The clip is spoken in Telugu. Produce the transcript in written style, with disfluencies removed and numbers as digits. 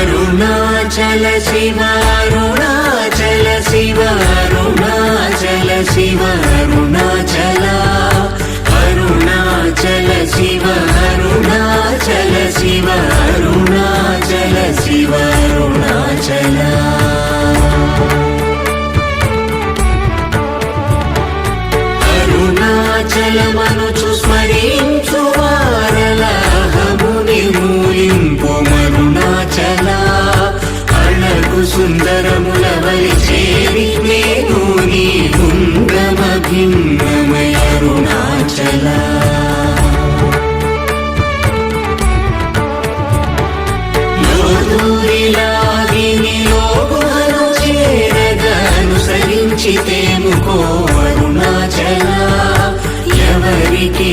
అరుణాచల శివ అరుణాచల శివ అరుణాచల శివ అరుణాచల అరుణాచల శివ అరుణాచల శివ అరుణాచల శివ అరుణాచల అరుణాచలమనుచు స్మరించు వారలహము నిర్మూలింపు మరుణాచల అళగు సుందరముల వలి చేరి నేను నీ గుండమ భిన్నమయ అరుణాచల లోదూరిలాగిని లోగుహను చేరగా అనుసరించితేముకో అరుణాచల ఎవరికి